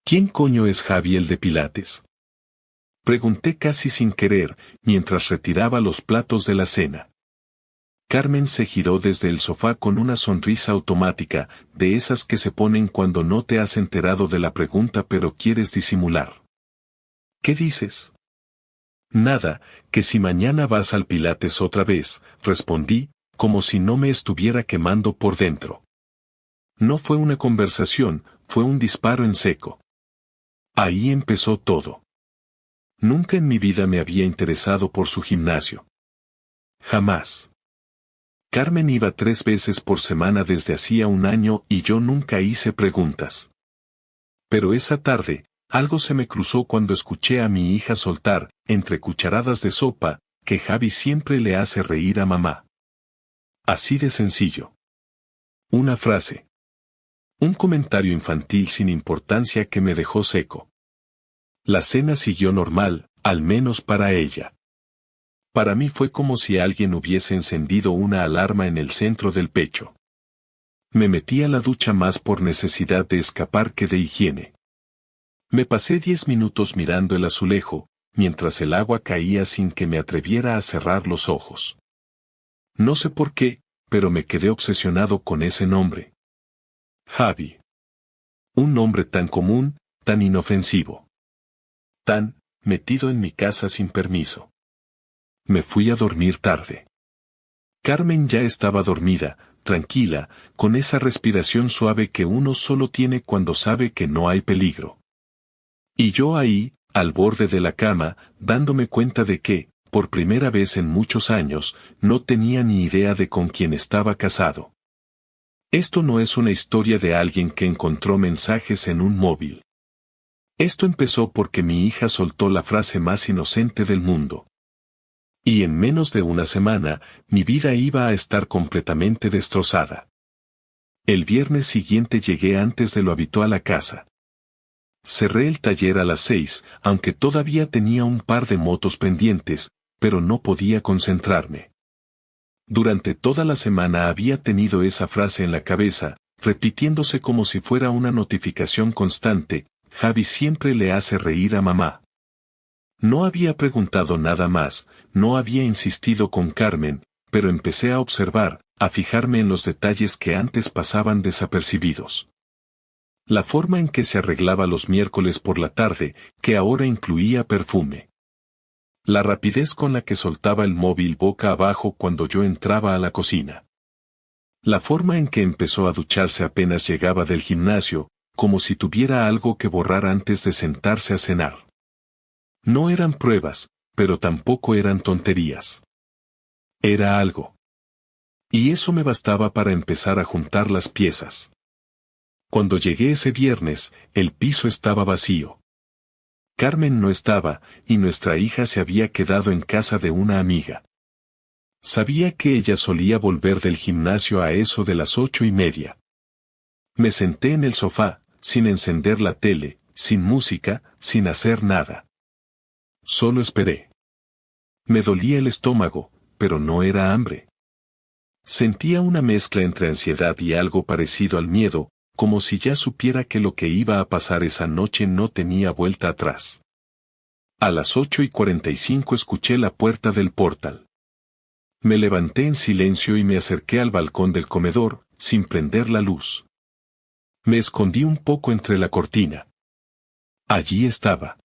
¿Quién coño es Javi el de Pilates? Pregunté casi sin querer, mientras retiraba los platos de la cena. Carmen se giró desde el sofá con una sonrisa automática, de esas que se ponen cuando no te has enterado de la pregunta pero quieres disimular. ¿Qué dices? Nada, que si mañana vas al Pilates otra vez, respondí, como si no me estuviera quemando por dentro. No fue una conversación, fue un disparo en seco. Ahí empezó todo. Nunca en mi vida me había interesado por su gimnasio. Jamás. Carmen iba 3 veces por semana desde hacía un año y yo nunca hice preguntas. Pero esa tarde, algo se me cruzó cuando escuché a mi hija soltar, entre cucharadas de sopa, que Javi siempre le hace reír a mamá. Así de sencillo. Una frase. Un comentario infantil sin importancia que me dejó seco. La cena siguió normal, al menos para ella. Para mí fue como si alguien hubiese encendido una alarma en el centro del pecho. Me metí a la ducha más por necesidad de escapar que de higiene. Me pasé 10 minutos mirando el azulejo, mientras el agua caía sin que me atreviera a cerrar los ojos. No sé por qué, pero me quedé obsesionado con ese nombre. Javi. Un nombre tan común, tan inofensivo. Tan, metido en mi casa sin permiso. Me fui a dormir tarde. Carmen ya estaba dormida, tranquila, con esa respiración suave que uno solo tiene cuando sabe que no hay peligro. Y yo ahí, al borde de la cama, dándome cuenta de que, por primera vez en muchos años, no tenía ni idea de con quién estaba casado. Esto no es una historia de alguien que encontró mensajes en un móvil. Esto empezó porque mi hija soltó la frase más inocente del mundo. Y en menos de una semana, mi vida iba a estar completamente destrozada. El viernes siguiente llegué antes de lo habitual a casa. Cerré el taller a las 6, aunque todavía tenía un par de motos pendientes, pero no podía concentrarme. Durante toda la semana había tenido esa frase en la cabeza, repitiéndose como si fuera una notificación constante: Javi siempre le hace reír a mamá. No había preguntado nada más, no había insistido con Carmen, pero empecé a observar, a fijarme en los detalles que antes pasaban desapercibidos. La forma en que se arreglaba los miércoles por la tarde, que ahora incluía perfume. La rapidez con la que soltaba el móvil boca abajo cuando yo entraba a la cocina. La forma en que empezó a ducharse apenas llegaba del gimnasio, como si tuviera algo que borrar antes de sentarse a cenar. No eran pruebas, pero tampoco eran tonterías. Era algo. Y eso me bastaba para empezar a juntar las piezas. Cuando llegué ese viernes, el piso estaba vacío. Carmen no estaba, y nuestra hija se había quedado en casa de una amiga. Sabía que ella solía volver del gimnasio a eso de las 8:30. Me senté en el sofá, sin encender la tele, sin música, sin hacer nada. Solo esperé. Me dolía el estómago, pero no era hambre. Sentía una mezcla entre ansiedad y algo parecido al miedo, como si ya supiera que lo que iba a pasar esa noche no tenía vuelta atrás. A las 8:45 escuché la puerta del portal. Me levanté en silencio y me acerqué al balcón del comedor, sin prender la luz. Me escondí un poco entre la cortina. Allí estaba.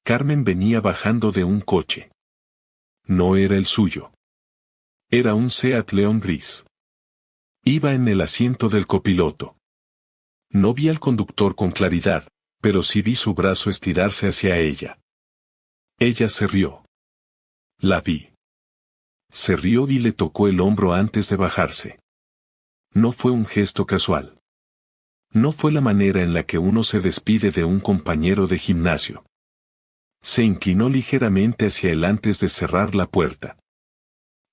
Carmen venía bajando de un coche. No era el suyo. Era un Seat León gris. Iba en el asiento del copiloto. No vi al conductor con claridad, pero sí vi su brazo estirarse hacia ella. Ella se rió. La vi. Se rió y le tocó el hombro antes de bajarse. No fue un gesto casual. No fue la manera en la que uno se despide de un compañero de gimnasio. Se inclinó ligeramente hacia él antes de cerrar la puerta.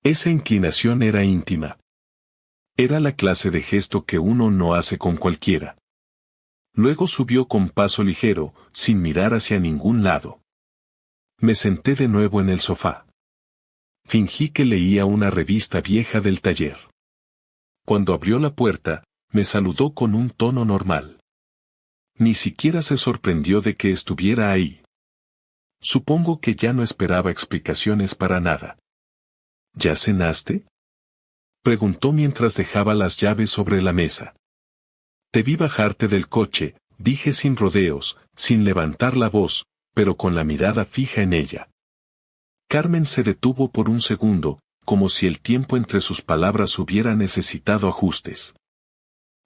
Esa inclinación era íntima. Era la clase de gesto que uno no hace con cualquiera. Luego subió con paso ligero, sin mirar hacia ningún lado. Me senté de nuevo en el sofá. Fingí que leía una revista vieja del taller. Cuando abrió la puerta, me saludó con un tono normal. Ni siquiera se sorprendió de que estuviera ahí. Supongo que ya no esperaba explicaciones para nada. ¿Ya cenaste?, preguntó mientras dejaba las llaves sobre la mesa. Te vi bajarte del coche, dije sin rodeos, sin levantar la voz, pero con la mirada fija en ella. Carmen se detuvo por un segundo, como si el tiempo entre sus palabras hubiera necesitado ajustes.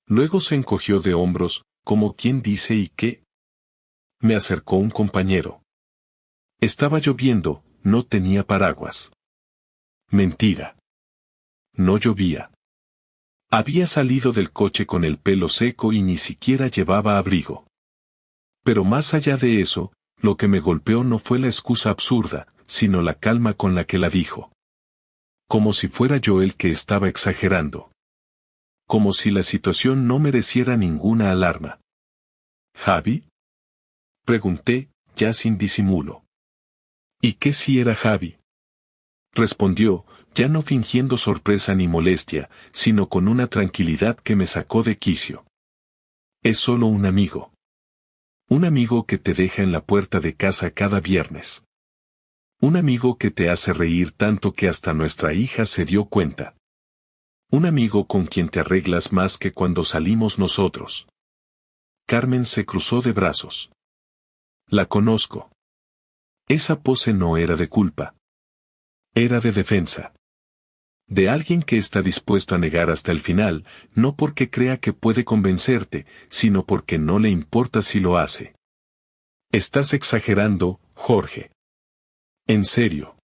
Luego se encogió de hombros, como quien dice ¿y qué? Me acercó un compañero. Estaba lloviendo, no tenía paraguas. Mentira. No llovía. Había salido del coche con el pelo seco y ni siquiera llevaba abrigo. Pero más allá de eso, lo que me golpeó no fue la excusa absurda, sino la calma con la que la dijo. Como si fuera yo el que estaba exagerando. Como si la situación no mereciera ninguna alarma. ¿Javi?, pregunté, ya sin disimulo. ¿Y qué si era Javi?, respondió, ya no fingiendo sorpresa ni molestia, sino con una tranquilidad que me sacó de quicio. Es solo un amigo. Un amigo que te deja en la puerta de casa cada viernes. Un amigo que te hace reír tanto que hasta nuestra hija se dio cuenta. Un amigo con quien te arreglas más que cuando salimos nosotros. Carmen se cruzó de brazos. La conozco. Esa pose no era de culpa. Era de defensa. De alguien que está dispuesto a negar hasta el final, no porque crea que puede convencerte, sino porque no le importa si lo hace. Estás exagerando, Jorge. En serio.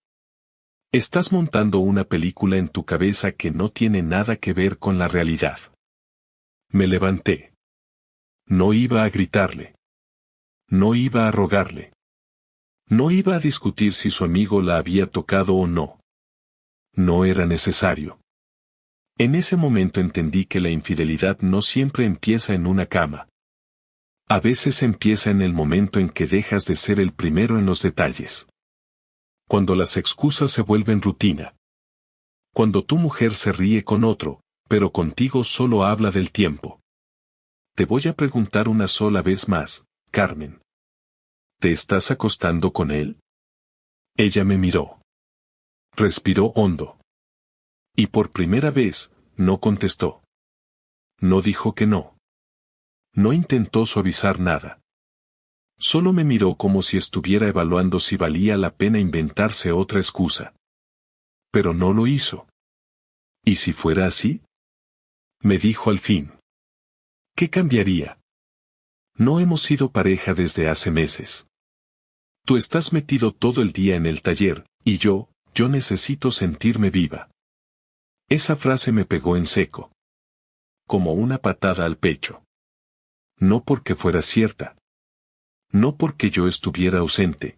Estás montando una película en tu cabeza que no tiene nada que ver con la realidad. Me levanté. No iba a gritarle. No iba a rogarle. No iba a discutir si su amigo la había tocado o no. No era necesario. En ese momento entendí que la infidelidad no siempre empieza en una cama. A veces empieza en el momento en que dejas de ser el primero en los detalles. Cuando las excusas se vuelven rutina. Cuando tu mujer se ríe con otro, pero contigo solo habla del tiempo. Te voy a preguntar una sola vez más, Carmen. ¿Te estás acostando con él? Ella me miró. Respiró hondo. Y por primera vez, no contestó. No dijo que no. No intentó suavizar nada. Solo me miró como si estuviera evaluando si valía la pena inventarse otra excusa. Pero no lo hizo. ¿Y si fuera así?, me dijo al fin. ¿Qué cambiaría? No hemos sido pareja desde hace meses. Tú estás metido todo el día en el taller, y yo necesito sentirme viva. Esa frase me pegó en seco. Como una patada al pecho. No porque fuera cierta. No porque yo estuviera ausente.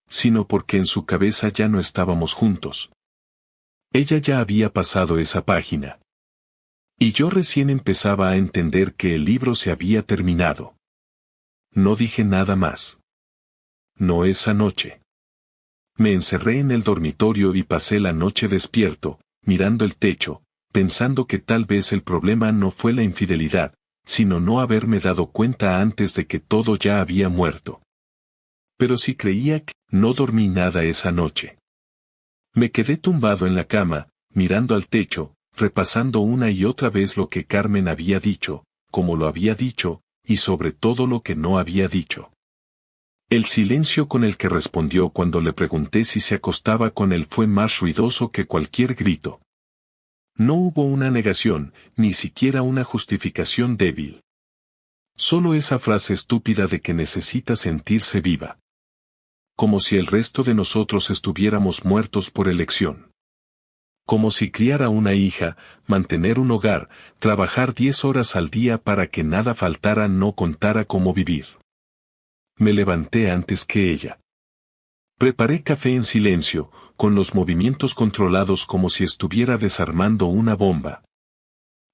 Sino porque en su cabeza ya no estábamos juntos. Ella ya había pasado esa página. Y yo recién empezaba a entender que el libro se había terminado. No dije nada más. No esa noche. Me encerré en el dormitorio y pasé la noche despierto, mirando el techo, pensando que tal vez el problema no fue la infidelidad, sino no haberme dado cuenta antes de que todo ya había muerto. Pero sí creía que no dormí nada esa noche. Me quedé tumbado en la cama, mirando al techo, repasando una y otra vez lo que Carmen había dicho, como lo había dicho, y sobre todo lo que no había dicho. El silencio con el que respondió cuando le pregunté si se acostaba con él fue más ruidoso que cualquier grito. No hubo una negación, ni siquiera una justificación débil. Solo esa frase estúpida de que necesita sentirse viva. Como si el resto de nosotros estuviéramos muertos por elección. Como si criara una hija, mantener un hogar, trabajar 10 horas al día para que nada faltara no contara cómo vivir. Me levanté antes que ella. Preparé café en silencio, con los movimientos controlados como si estuviera desarmando una bomba.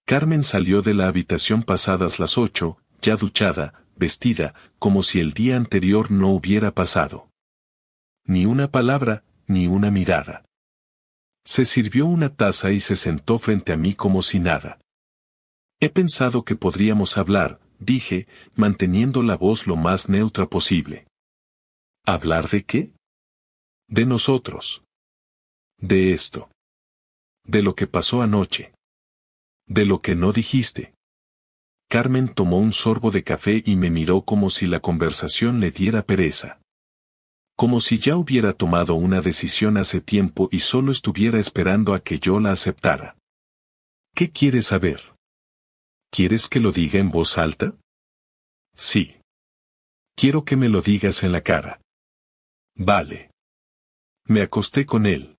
Carmen salió de la habitación pasadas las 8, ya duchada, vestida, como si el día anterior no hubiera pasado. Ni una palabra, ni una mirada. Se sirvió una taza y se sentó frente a mí como si nada. He pensado que podríamos hablar, dije, manteniendo la voz lo más neutra posible. ¿Hablar de qué? De nosotros. De esto. De lo que pasó anoche. De lo que no dijiste. Carmen tomó un sorbo de café y me miró como si la conversación le diera pereza. Como si ya hubiera tomado una decisión hace tiempo y solo estuviera esperando a que yo la aceptara. ¿Qué quieres saber? ¿Quieres que lo diga en voz alta? Sí. Quiero que me lo digas en la cara. Vale. Me acosté con él.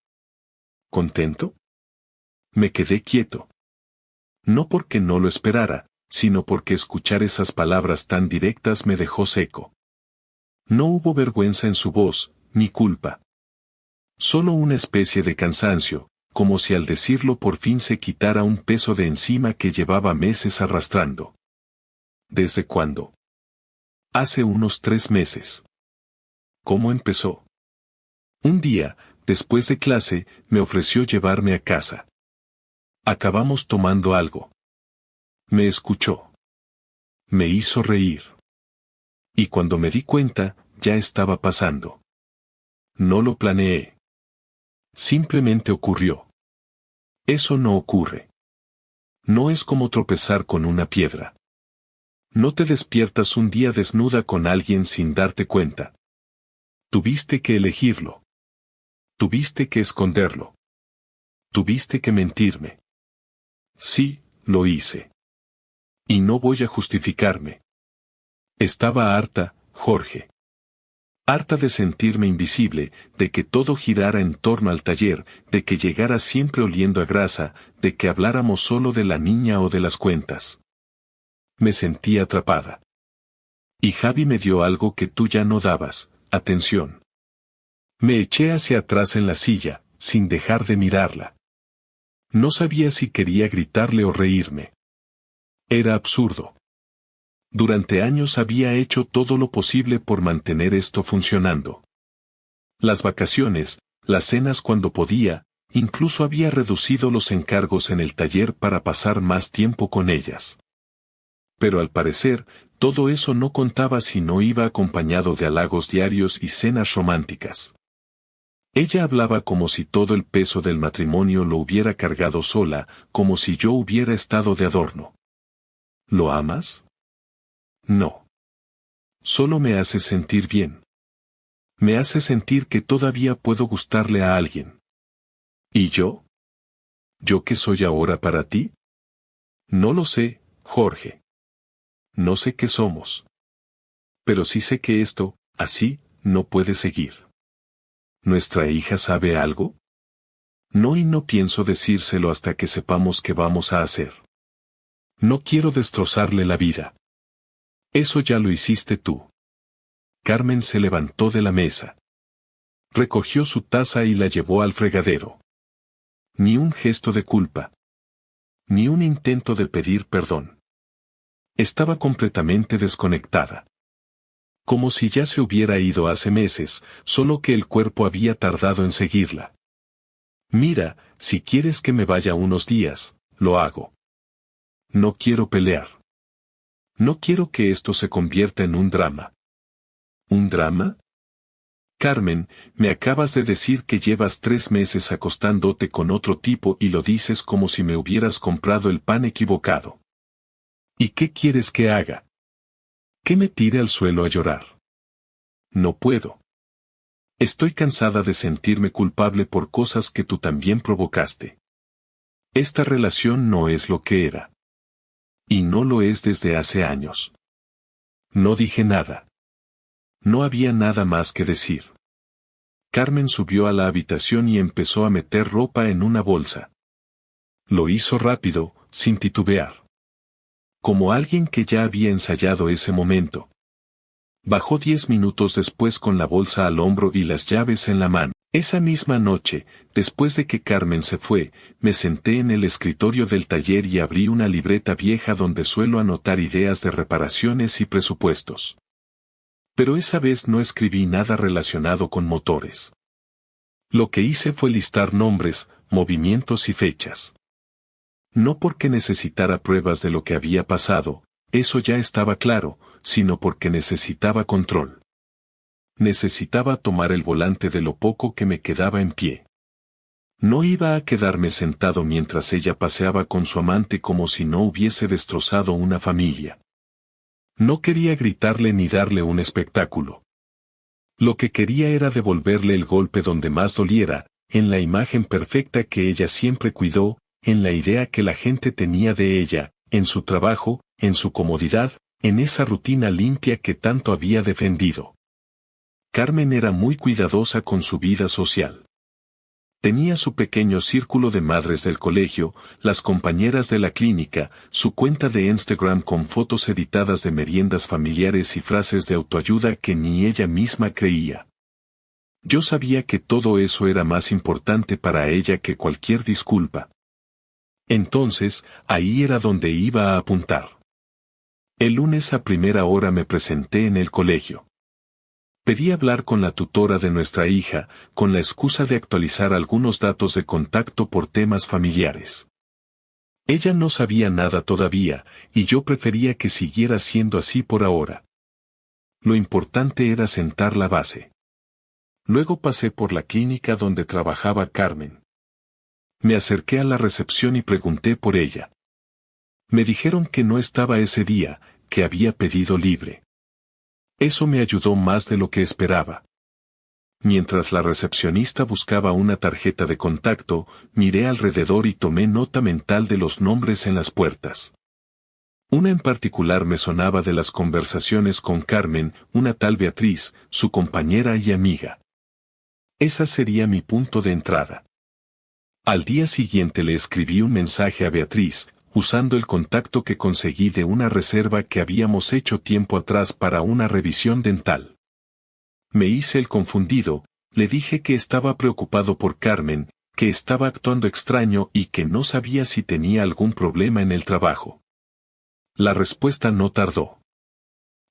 ¿Contento? Me quedé quieto. No porque no lo esperara, sino porque escuchar esas palabras tan directas me dejó seco. No hubo vergüenza en su voz, ni culpa. Solo una especie de cansancio, como si al decirlo por fin se quitara un peso de encima que llevaba meses arrastrando. ¿Desde cuándo? Hace unos 3 meses. ¿Cómo empezó? Un día, después de clase, me ofreció llevarme a casa. Acabamos tomando algo. Me escuchó. Me hizo reír. Y cuando me di cuenta, ya estaba pasando. No lo planeé. Simplemente ocurrió. Eso no ocurre. No es como tropezar con una piedra. No te despiertas un día desnuda con alguien sin darte cuenta. Tuviste que elegirlo. Tuviste que esconderlo. Tuviste que mentirme. Sí, lo hice. Y no voy a justificarme. Estaba harta, Jorge. Harta de sentirme invisible, de que todo girara en torno al taller, de que llegara siempre oliendo a grasa, de que habláramos solo de la niña o de las cuentas. Me sentí atrapada. Y Javi me dio algo que tú ya no dabas, atención. Me eché hacia atrás en la silla, sin dejar de mirarla. No sabía si quería gritarle o reírme. Era absurdo. Durante años había hecho todo lo posible por mantener esto funcionando. Las vacaciones, las cenas cuando podía, incluso había reducido los encargos en el taller para pasar más tiempo con ellas. Pero al parecer, todo eso no contaba si no iba acompañado de halagos diarios y cenas románticas. Ella hablaba como si todo el peso del matrimonio lo hubiera cargado sola, como si yo hubiera estado de adorno. ¿Lo amas? No. Solo me hace sentir bien. Me hace sentir que todavía puedo gustarle a alguien. ¿Y yo? ¿Yo qué soy ahora para ti? No lo sé, Jorge. No sé qué somos. Pero sí sé que esto, así, no puede seguir. ¿Nuestra hija sabe algo? No, y no pienso decírselo hasta que sepamos qué vamos a hacer. No quiero destrozarle la vida. Eso ya lo hiciste tú. Carmen se levantó de la mesa. Recogió su taza y la llevó al fregadero. Ni un gesto de culpa. Ni un intento de pedir perdón. Estaba completamente desconectada. Como si ya se hubiera ido hace meses, solo que el cuerpo había tardado en seguirla. Mira, si quieres que me vaya unos días, lo hago. No quiero pelear. No quiero que esto se convierta en un drama. ¿Un drama? Carmen, me acabas de decir que llevas 3 meses acostándote con otro tipo y lo dices como si me hubieras comprado el pan equivocado. ¿Y qué quieres que haga? ¿Que me tire al suelo a llorar? No puedo. Estoy cansada de sentirme culpable por cosas que tú también provocaste. Esta relación no es lo que era. Y no lo es desde hace años. No dije nada. No había nada más que decir. Carmen subió a la habitación y empezó a meter ropa en una bolsa. Lo hizo rápido, sin titubear. Como alguien que ya había ensayado ese momento. Bajó 10 minutos después con la bolsa al hombro y las llaves en la mano. Esa misma noche, después de que Carmen se fue, me senté en el escritorio del taller y abrí una libreta vieja donde suelo anotar ideas de reparaciones y presupuestos. Pero esa vez no escribí nada relacionado con motores. Lo que hice fue listar nombres, movimientos y fechas. No porque necesitara pruebas de lo que había pasado, eso ya estaba claro, sino porque necesitaba control. Necesitaba tomar el volante de lo poco que me quedaba en pie. No iba a quedarme sentado mientras ella paseaba con su amante como si no hubiese destrozado una familia. No quería gritarle ni darle un espectáculo. Lo que quería era devolverle el golpe donde más doliera, en la imagen perfecta que ella siempre cuidó, en la idea que la gente tenía de ella, en su trabajo, en su comodidad, en esa rutina limpia que tanto había defendido. Carmen era muy cuidadosa con su vida social. Tenía su pequeño círculo de madres del colegio, las compañeras de la clínica, su cuenta de Instagram con fotos editadas de meriendas familiares y frases de autoayuda que ni ella misma creía. Yo sabía que todo eso era más importante para ella que cualquier disculpa. Entonces, ahí era donde iba a apuntar. El lunes a primera hora me presenté en el colegio. Pedí hablar con la tutora de nuestra hija, con la excusa de actualizar algunos datos de contacto por temas familiares. Ella no sabía nada todavía, y yo prefería que siguiera siendo así por ahora. Lo importante era sentar la base. Luego pasé por la clínica donde trabajaba Carmen. Me acerqué a la recepción y pregunté por ella. Me dijeron que no estaba ese día, que había pedido libre. Eso me ayudó más de lo que esperaba. Mientras la recepcionista buscaba una tarjeta de contacto, miré alrededor y tomé nota mental de los nombres en las puertas. Una en particular me sonaba de las conversaciones con Carmen, una tal Beatriz, su compañera y amiga. Esa sería mi punto de entrada. Al día siguiente le escribí un mensaje a Beatriz, usando el contacto que conseguí de una reserva que habíamos hecho tiempo atrás para una revisión dental. Me hice el confundido, le dije que estaba preocupado por Carmen, que estaba actuando extraño y que no sabía si tenía algún problema en el trabajo. La respuesta no tardó.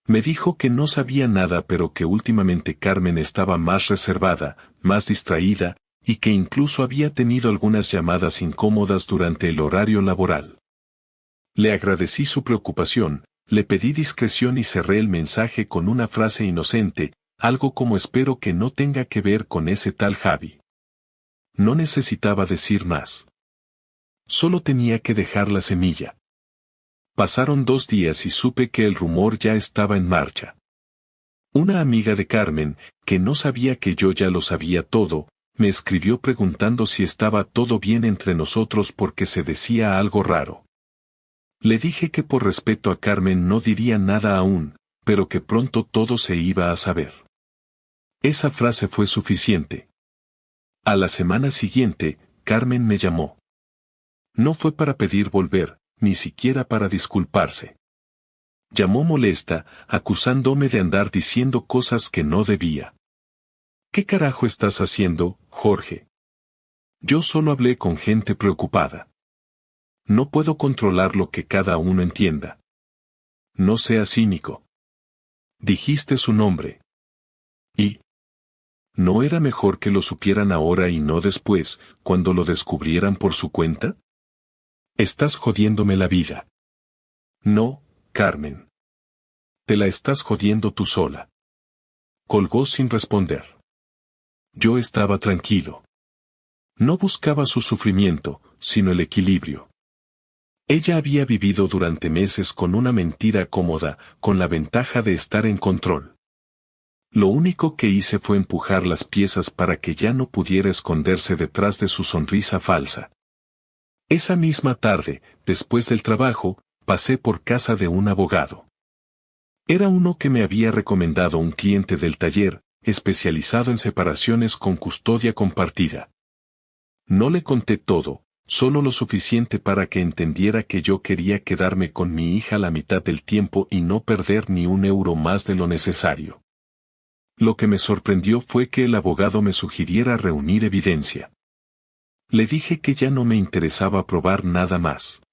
Me dijo que no sabía nada pero que últimamente Carmen estaba más reservada, más distraída, y que incluso había tenido algunas llamadas incómodas durante el horario laboral. Le agradecí su preocupación, le pedí discreción y cerré el mensaje con una frase inocente, algo como espero que no tenga que ver con ese tal Javi. No necesitaba decir más. Solo tenía que dejar la semilla. Pasaron 2 días y supe que el rumor ya estaba en marcha. Una amiga de Carmen, que no sabía que yo ya lo sabía todo, me escribió preguntando si estaba todo bien entre nosotros porque se decía algo raro. Le dije que por respeto a Carmen no diría nada aún, pero que pronto todo se iba a saber. Esa frase fue suficiente. A la semana siguiente, Carmen me llamó. No fue para pedir volver, ni siquiera para disculparse. Llamó molesta, acusándome de andar diciendo cosas que no debía. ¿Qué carajo estás haciendo, Jorge? Yo solo hablé con gente preocupada. No puedo controlar lo que cada uno entienda. No seas cínico. Dijiste su nombre. ¿Y? ¿No era mejor que lo supieran ahora y no después, cuando lo descubrieran por su cuenta? Estás jodiéndome la vida. No, Carmen. Te la estás jodiendo tú sola. Colgó sin responder. Yo estaba tranquilo. No buscaba su sufrimiento, sino el equilibrio. Ella había vivido durante meses con una mentira cómoda, con la ventaja de estar en control. Lo único que hice fue empujar las piezas para que ya no pudiera esconderse detrás de su sonrisa falsa. Esa misma tarde, después del trabajo, pasé por casa de un abogado. Era uno que me había recomendado un cliente del taller, especializado en separaciones con custodia compartida. No le conté todo, solo lo suficiente para que entendiera que yo quería quedarme con mi hija la mitad del tiempo y no perder ni un euro más de lo necesario. Lo que me sorprendió fue que el abogado me sugiriera reunir evidencia. Le dije que ya no me interesaba probar nada más.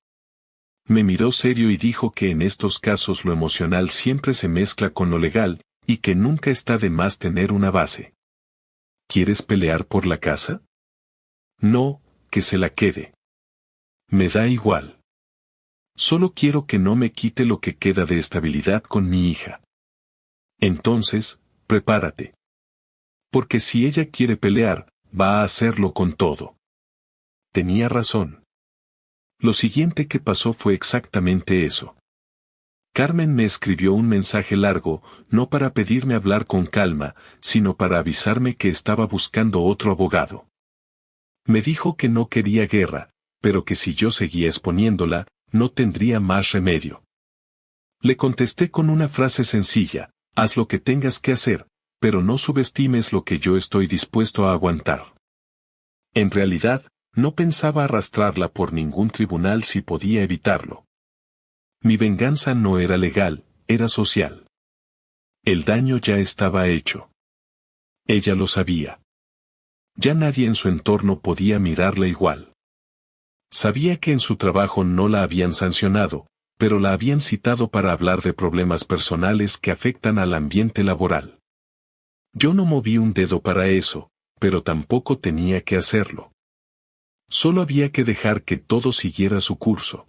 Me miró serio y dijo que en estos casos lo emocional siempre se mezcla con lo legal, y que nunca está de más tener una base. ¿Quieres pelear por la casa? No, que se la quede. Me da igual. Solo quiero que no me quite lo que queda de estabilidad con mi hija. Entonces, prepárate. Porque si ella quiere pelear, va a hacerlo con todo. Tenía razón. Lo siguiente que pasó fue exactamente eso. Carmen me escribió un mensaje largo, no para pedirme hablar con calma, sino para avisarme que estaba buscando otro abogado. Me dijo que no quería guerra, pero que si yo seguía exponiéndola, no tendría más remedio. Le contesté con una frase sencilla: haz lo que tengas que hacer, pero no subestimes lo que yo estoy dispuesto a aguantar. En realidad, no pensaba arrastrarla por ningún tribunal si podía evitarlo. Mi venganza no era legal, era social. El daño ya estaba hecho. Ella lo sabía. Ya nadie en su entorno podía mirarla igual. Sabía que en su trabajo no la habían sancionado, pero la habían citado para hablar de problemas personales que afectan al ambiente laboral. Yo no moví un dedo para eso, pero tampoco tenía que hacerlo. Solo había que dejar que todo siguiera su curso.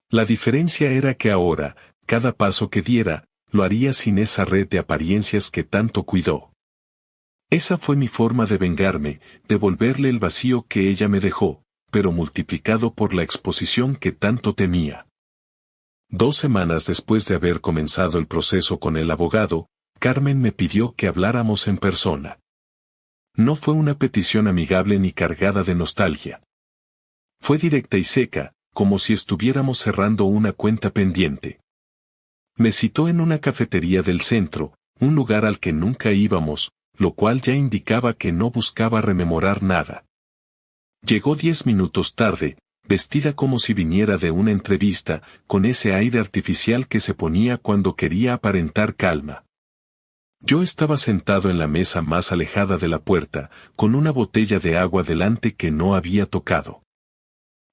La diferencia era que ahora, cada paso que diera, lo haría sin esa red de apariencias que tanto cuidó. Esa fue mi forma de vengarme, devolverle el vacío que ella me dejó, pero multiplicado por la exposición que tanto temía. 2 semanas después de haber comenzado el proceso con el abogado, Carmen me pidió que habláramos en persona. No fue una petición amigable ni cargada de nostalgia. Fue directa y seca, como si estuviéramos cerrando una cuenta pendiente. Me citó en una cafetería del centro, un lugar al que nunca íbamos, lo cual ya indicaba que no buscaba rememorar nada. Llegó 10 minutos tarde, vestida como si viniera de una entrevista, con ese aire artificial que se ponía cuando quería aparentar calma. Yo estaba sentado en la mesa más alejada de la puerta, con una botella de agua delante que no había tocado.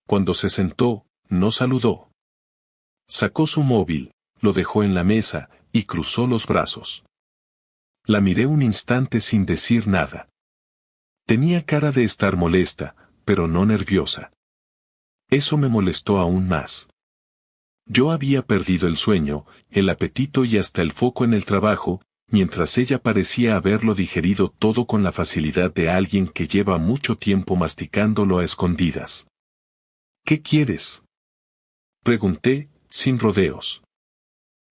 Cuando se sentó, no saludó. Sacó su móvil, lo dejó en la mesa, y cruzó los brazos. La miré un instante sin decir nada. Tenía cara de estar molesta, pero no nerviosa. Eso me molestó aún más. Yo había perdido el sueño, el apetito y hasta el foco en el trabajo, mientras ella parecía haberlo digerido todo con la facilidad de alguien que lleva mucho tiempo masticándolo a escondidas. ¿Qué quieres?, pregunté, sin rodeos.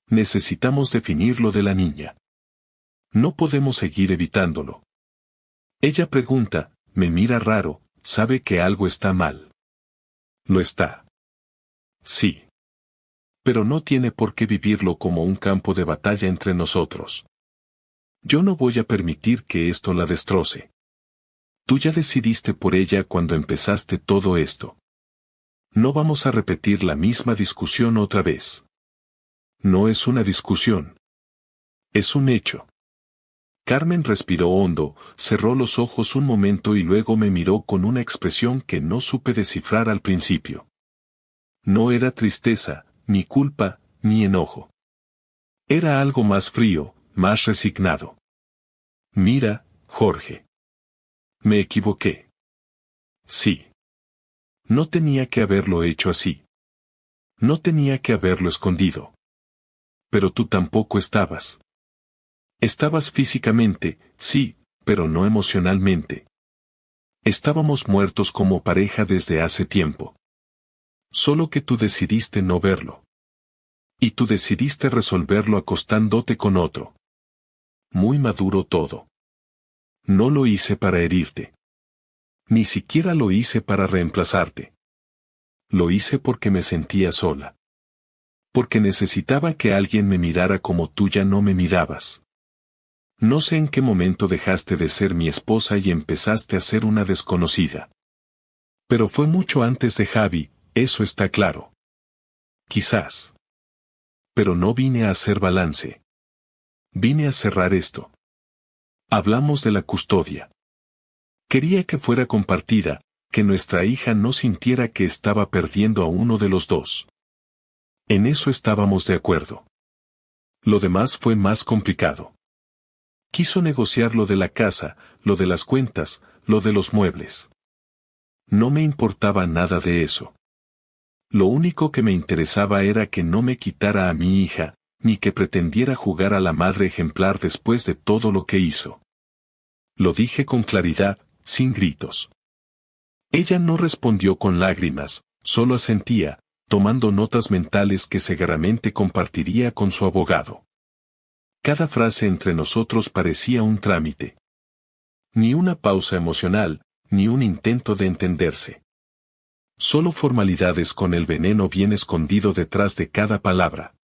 Necesitamos definir lo de la niña. No podemos seguir evitándolo. Ella pregunta, me mira raro, sabe que algo está mal. ¿Lo está? Sí. Pero no tiene por qué vivirlo como un campo de batalla entre nosotros. Yo no voy a permitir que esto la destroce. Tú ya decidiste por ella cuando empezaste todo esto. No vamos a repetir la misma discusión otra vez. No es una discusión. Es un hecho. Carmen respiró hondo, cerró los ojos un momento y luego me miró con una expresión que no supe descifrar al principio. No era tristeza, ni culpa, ni enojo. Era algo más frío, más resignado. Mira, Jorge. Me equivoqué. Sí. No tenía que haberlo hecho así. No tenía que haberlo escondido. Pero tú tampoco estabas. Estabas físicamente, sí, pero no emocionalmente. Estábamos muertos como pareja desde hace tiempo. Solo que tú decidiste no verlo. Y tú decidiste resolverlo acostándote con otro. Muy maduro todo. No lo hice para herirte. Ni siquiera lo hice para reemplazarte. Lo hice porque me sentía sola. Porque necesitaba que alguien me mirara como tú ya no me mirabas. No sé en qué momento dejaste de ser mi esposa y empezaste a ser una desconocida. Pero fue mucho antes de Javi, eso está claro. Quizás. Pero no vine a hacer balance. Vine a cerrar esto. Hablamos de la custodia. Quería que fuera compartida, que nuestra hija no sintiera que estaba perdiendo a uno de los dos. En eso estábamos de acuerdo. Lo demás fue más complicado. Quiso negociar lo de la casa, lo de las cuentas, lo de los muebles. No me importaba nada de eso. Lo único que me interesaba era que no me quitara a mi hija, ni que pretendiera jugar a la madre ejemplar después de todo lo que hizo. Lo dije con claridad, sin gritos. Ella no respondió con lágrimas, solo asentía, tomando notas mentales que seguramente compartiría con su abogado. Cada frase entre nosotros parecía un trámite. Ni una pausa emocional, ni un intento de entenderse. Solo formalidades con el veneno bien escondido detrás de cada palabra.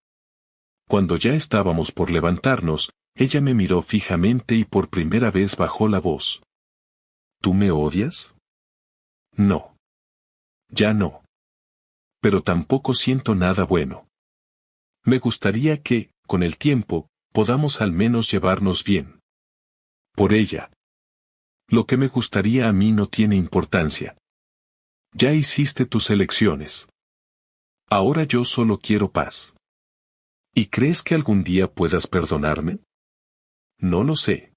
Cuando ya estábamos por levantarnos, ella me miró fijamente y por primera vez bajó la voz. ¿Tú me odias? No. Ya no. Pero tampoco siento nada bueno. Me gustaría que, con el tiempo, podamos al menos llevarnos bien. Por ella. Lo que me gustaría a mí no tiene importancia. Ya hiciste tus elecciones. Ahora yo solo quiero paz. ¿Y crees que algún día puedas perdonarme? No lo sé.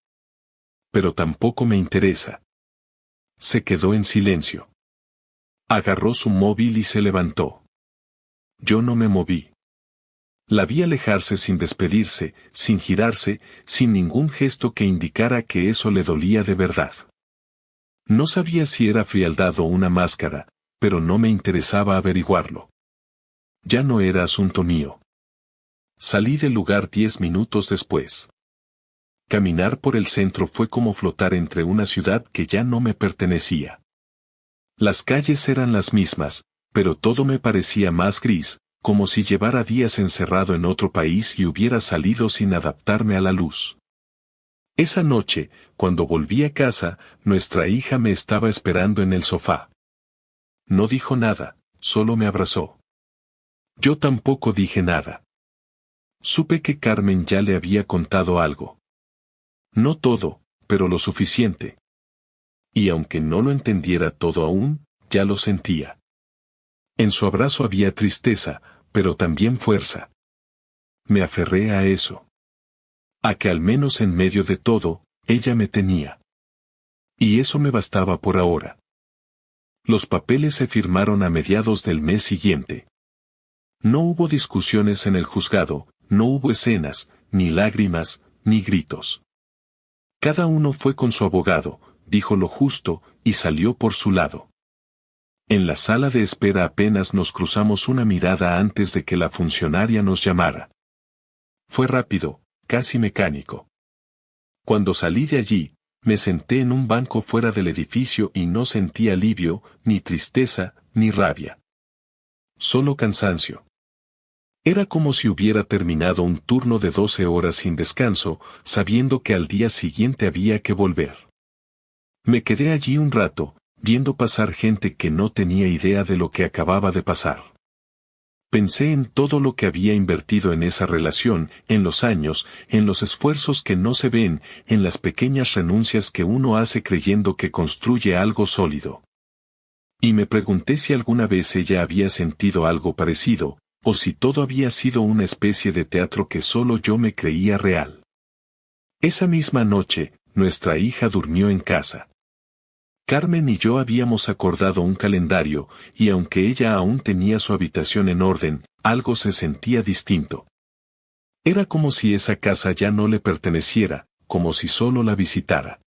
Pero tampoco me interesa. Se quedó en silencio. Agarró su móvil y se levantó. Yo no me moví. La vi alejarse sin despedirse, sin girarse, sin ningún gesto que indicara que eso le dolía de verdad. No sabía si era frialdad o una máscara, pero no me interesaba averiguarlo. Ya no era asunto mío. Salí del lugar 10 minutos después. Caminar por el centro fue como flotar entre una ciudad que ya no me pertenecía. Las calles eran las mismas, pero todo me parecía más gris, como si llevara días encerrado en otro país y hubiera salido sin adaptarme a la luz. Esa noche, cuando volví a casa, nuestra hija me estaba esperando en el sofá. No dijo nada, solo me abrazó. Yo tampoco dije nada. Supe que Carmen ya le había contado algo. No todo, pero lo suficiente. Y aunque no lo entendiera todo aún, ya lo sentía. En su abrazo había tristeza, pero también fuerza. Me aferré a eso. A que al menos en medio de todo, ella me tenía. Y eso me bastaba por ahora. Los papeles se firmaron a mediados del mes siguiente. No hubo discusiones en el juzgado, no hubo escenas, ni lágrimas, ni gritos. Cada uno fue con su abogado, dijo lo justo, y salió por su lado. En la sala de espera apenas nos cruzamos una mirada antes de que la funcionaria nos llamara. Fue rápido, casi mecánico. Cuando salí de allí, me senté en un banco fuera del edificio y no sentí alivio, ni tristeza, ni rabia. Solo cansancio. Era como si hubiera terminado un turno de 12 horas sin descanso, sabiendo que al día siguiente había que volver. Me quedé allí un rato, viendo pasar gente que no tenía idea de lo que acababa de pasar. Pensé en todo lo que había invertido en esa relación, en los años, en los esfuerzos que no se ven, en las pequeñas renuncias que uno hace creyendo que construye algo sólido. Y me pregunté si alguna vez ella había sentido algo parecido, o si todo había sido una especie de teatro que solo yo me creía real. Esa misma noche, nuestra hija durmió en casa. Carmen y yo habíamos acordado un calendario, y aunque ella aún tenía su habitación en orden, algo se sentía distinto. Era como si esa casa ya no le perteneciera, como si solo la visitara.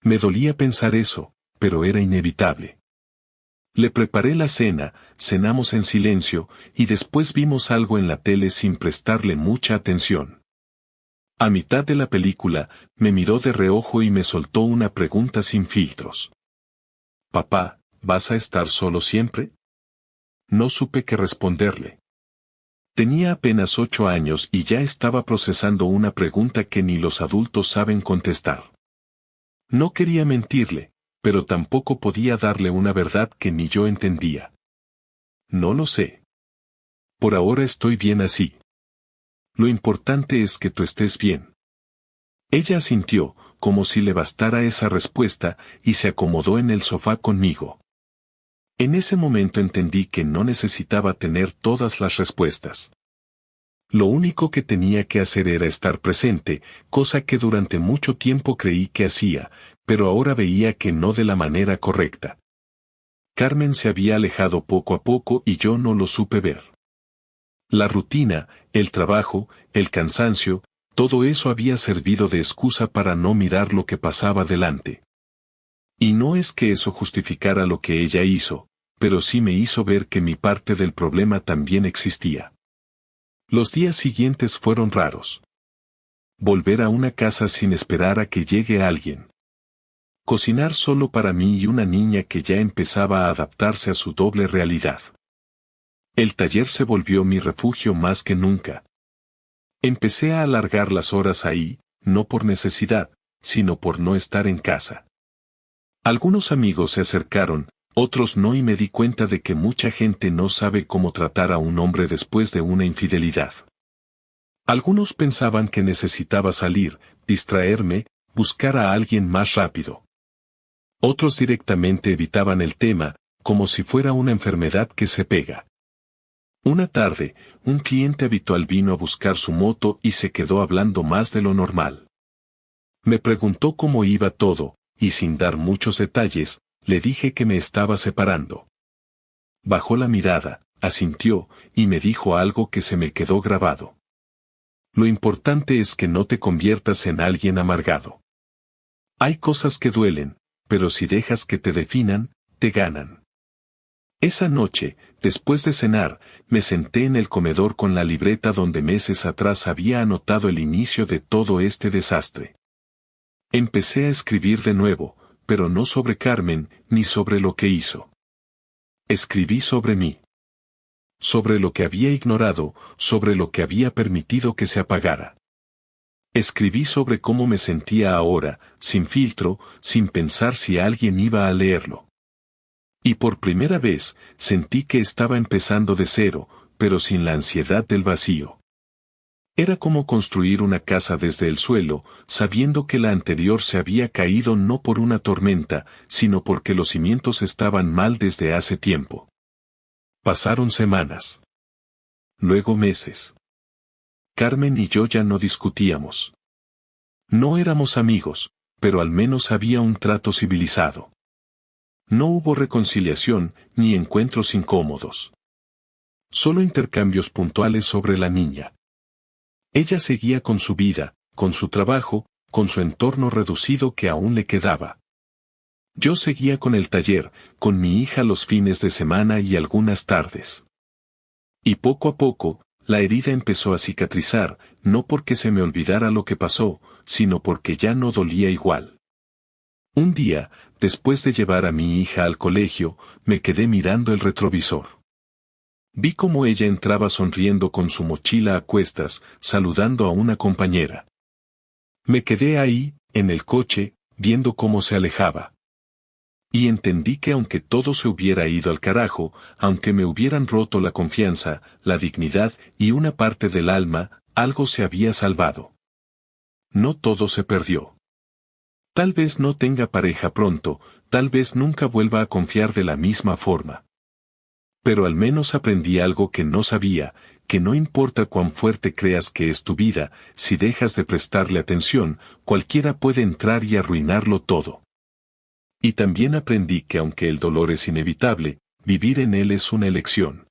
Me dolía pensar eso, pero era inevitable. Le preparé la cena, cenamos en silencio, y después vimos algo en la tele sin prestarle mucha atención. A mitad de la película, me miró de reojo y me soltó una pregunta sin filtros. «Papá, ¿vas a estar solo siempre?» No supe qué responderle. Tenía apenas 8 años y ya estaba procesando una pregunta que ni los adultos saben contestar. No quería mentirle, pero tampoco podía darle una verdad que ni yo entendía. No lo sé. Por ahora estoy bien así. Lo importante es que tú estés bien. Ella asintió, como si le bastara esa respuesta, y se acomodó en el sofá conmigo. En ese momento entendí que no necesitaba tener todas las respuestas. Lo único que tenía que hacer era estar presente, cosa que durante mucho tiempo creí que hacía, pero ahora veía que no de la manera correcta. Carmen se había alejado poco a poco y yo no lo supe ver. La rutina, el trabajo, el cansancio, todo eso había servido de excusa para no mirar lo que pasaba delante. Y no es que eso justificara lo que ella hizo, pero sí me hizo ver que mi parte del problema también existía. Los días siguientes fueron raros. Volver a una casa sin esperar a que llegue alguien. Cocinar solo para mí y una niña que ya empezaba a adaptarse a su doble realidad. El taller se volvió mi refugio más que nunca. Empecé a alargar las horas ahí, no por necesidad, sino por no estar en casa. Algunos amigos se acercaron, otros no, y me di cuenta de que mucha gente no sabe cómo tratar a un hombre después de una infidelidad. Algunos pensaban que necesitaba salir, distraerme, buscar a alguien más rápido. Otros directamente evitaban el tema, como si fuera una enfermedad que se pega. Una tarde, un cliente habitual vino a buscar su moto y se quedó hablando más de lo normal. Me preguntó cómo iba todo, y sin dar muchos detalles, le dije que me estaba separando. Bajó la mirada, asintió, y me dijo algo que se me quedó grabado. Lo importante es que no te conviertas en alguien amargado. Hay cosas que duelen, pero si dejas que te definan, te ganan. Esa noche, después de cenar, me senté en el comedor con la libreta donde meses atrás había anotado el inicio de todo este desastre. Empecé a escribir de nuevo, pero no sobre Carmen, ni sobre lo que hizo. Escribí sobre mí. Sobre lo que había ignorado, sobre lo que había permitido que se apagara. Escribí sobre cómo me sentía ahora, sin filtro, sin pensar si alguien iba a leerlo. Y por primera vez, sentí que estaba empezando de cero, pero sin la ansiedad del vacío. Era como construir una casa desde el suelo, sabiendo que la anterior se había caído no por una tormenta, sino porque los cimientos estaban mal desde hace tiempo. Pasaron semanas. Luego meses. Carmen y yo ya no discutíamos. No éramos amigos, pero al menos había un trato civilizado. No hubo reconciliación, ni encuentros incómodos. Solo intercambios puntuales sobre la niña. Ella seguía con su vida, con su trabajo, con su entorno reducido que aún le quedaba. Yo seguía con el taller, con mi hija los fines de semana y algunas tardes. Y poco a poco, la herida empezó a cicatrizar, no porque se me olvidara lo que pasó, sino porque ya no dolía igual. Un día, después de llevar a mi hija al colegio, me quedé mirando el retrovisor. Vi cómo ella entraba sonriendo con su mochila a cuestas, saludando a una compañera. Me quedé ahí, en el coche, viendo cómo se alejaba. Y entendí que aunque todo se hubiera ido al carajo, aunque me hubieran roto la confianza, la dignidad y una parte del alma, algo se había salvado. No todo se perdió. Tal vez no tenga pareja pronto, tal vez nunca vuelva a confiar de la misma forma. Pero al menos aprendí algo que no sabía, que no importa cuán fuerte creas que es tu vida, si dejas de prestarle atención, cualquiera puede entrar y arruinarlo todo. Y también aprendí que aunque el dolor es inevitable, vivir en él es una elección.